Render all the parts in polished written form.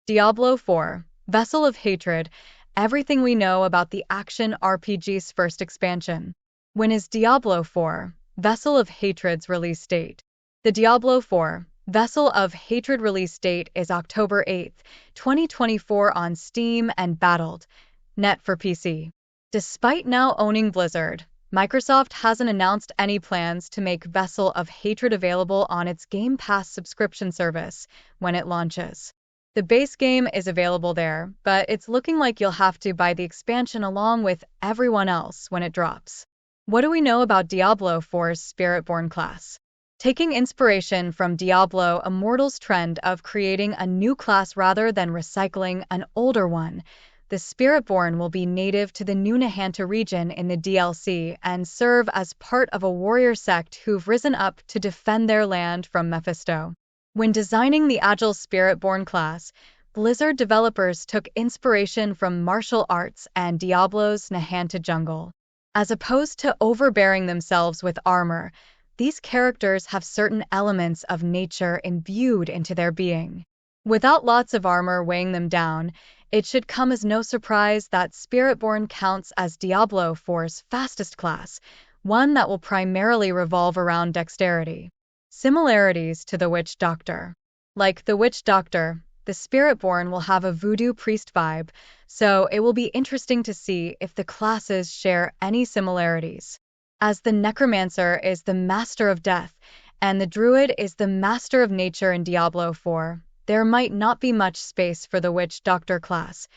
Diablo 4, Vessel of Hatred, everything we know about the action RPG's first expansion. When is Diablo 4, Vessel of Hatred's release date? The Diablo 4, Vessel of Hatred release date is October 8, 2024 on Steam and Battle.net for PC. Despite now owning Blizzard, Microsoft hasn't announced any plans to make Vessel of Hatred available on its Game Pass subscription service when it launches. The base game is available there, but it's looking like you'll have to buy the expansion along with everyone else when it drops. What do we know about Diablo 4's Spiritborn class? Taking inspiration from Diablo Immortal's trend of creating a new class rather than recycling an older one, the Spiritborn will be native to the new Nahantu region in the DLC and serve as part of a warrior sect who've risen up to defend their land from Mephisto. When designing the Agile Spiritborn class, Blizzard developers took inspiration from martial arts and Diablo's Nahantu jungle. As opposed to overbearing themselves with armor, these characters have certain elements of nature imbued into their being. Without lots of armor weighing them down, it should come as no surprise that Spiritborn counts as Diablo 4's fastest class, one that will primarily revolve around dexterity. Similarities to the Witch Doctor. Like the Witch Doctor, the Spiritborn will have a voodoo priest vibe, so it will be interesting to see if the classes share any similarities. As the Necromancer is the master of death, and the Druid is the master of nature in Diablo 4, there might not be much space for the Witch Doctor class,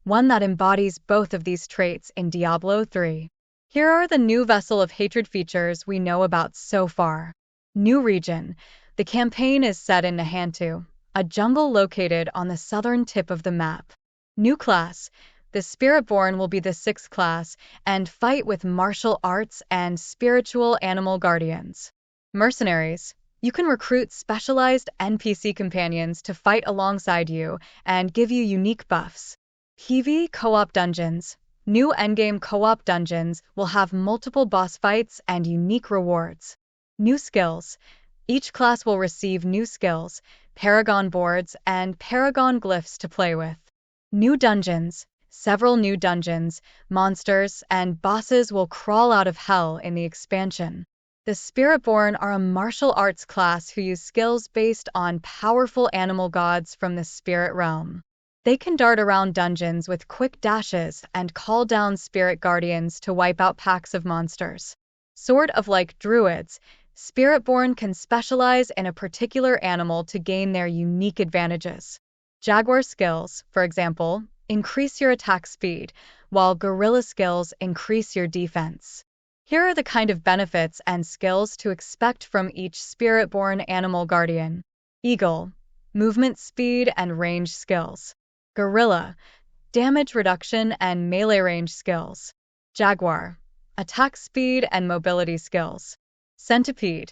one that embodies both of these traits in Diablo 3. Here are the new Vessel of Hatred features we know about so far. New region. The campaign is set in Nahantu, a jungle located on the southern tip of the map. New class. The Spiritborn will be the 6th class and fight with martial arts and spiritual animal guardians. Mercenaries. You can recruit specialized NPC companions to fight alongside you and give you unique buffs. PvE Co-op Dungeons. New endgame co-op dungeons will have multiple boss fights and unique rewards. New skills. Each class will receive new skills, Paragon boards, and Paragon Glyphs to play with. New dungeons. Several new dungeons, monsters, and bosses will crawl out of hell in the expansion. The Spiritborn are a martial arts class who use skills based on powerful animal gods from the spirit realm. They can dart around dungeons with quick dashes and call down spirit guardians to wipe out packs of monsters. Sort of like druids, Spiritborn can specialize in a particular animal to gain their unique advantages. Jaguar skills, for example, increase your attack speed, while gorilla skills increase your defense. Here are the kind of benefits and skills to expect from each Spiritborn animal guardian. Eagle, movement speed and range skills. Gorilla, damage reduction and melee range skills. Jaguar, attack speed and mobility skills. Centipede,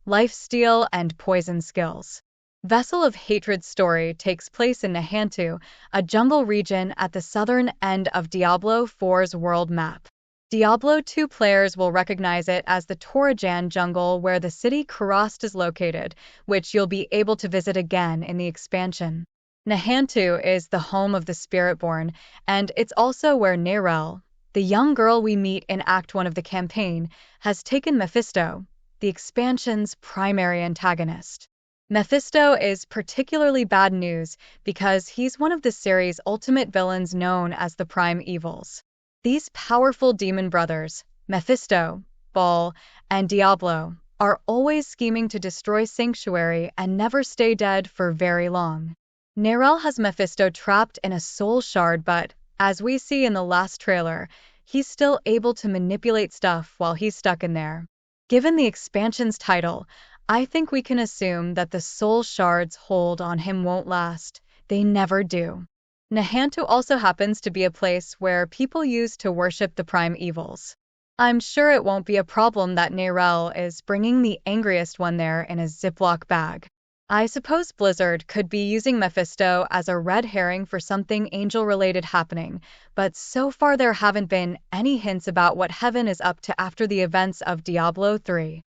lifesteal and poison skills. Vessel of Hatred's story takes place in Nahantu, a jungle region at the southern end of Diablo 4's world map. Diablo 2 players will recognize it as the Torajan jungle where the city Kurast is located, which you'll be able to visit again in the expansion. Nahantu is the home of the Spiritborn, and it's also where Nerel, the young girl we meet in Act 1 of the campaign, has taken Mephisto, the expansion's primary antagonist. Mephisto is particularly bad news because he's one of the series' ultimate villains known as the Prime Evils. These powerful demon brothers, Mephisto, Baal, and Diablo, are always scheming to destroy Sanctuary and never stay dead for very long. Nerel has Mephisto trapped in a soul shard, but, as we see in the last trailer, he's still able to manipulate stuff while he's stuck in there. Given the expansion's title, I think we can assume that the soul shard's hold on him won't last. They never do. Nahantu also happens to be a place where people used to worship the Prime Evils. I'm sure it won't be a problem that Nerel is bringing the angriest one there in a Ziploc bag. I suppose Blizzard could be using Mephisto as a red herring for something angel-related happening, but so far there haven't been any hints about what Heaven is up to after the events of Diablo 3.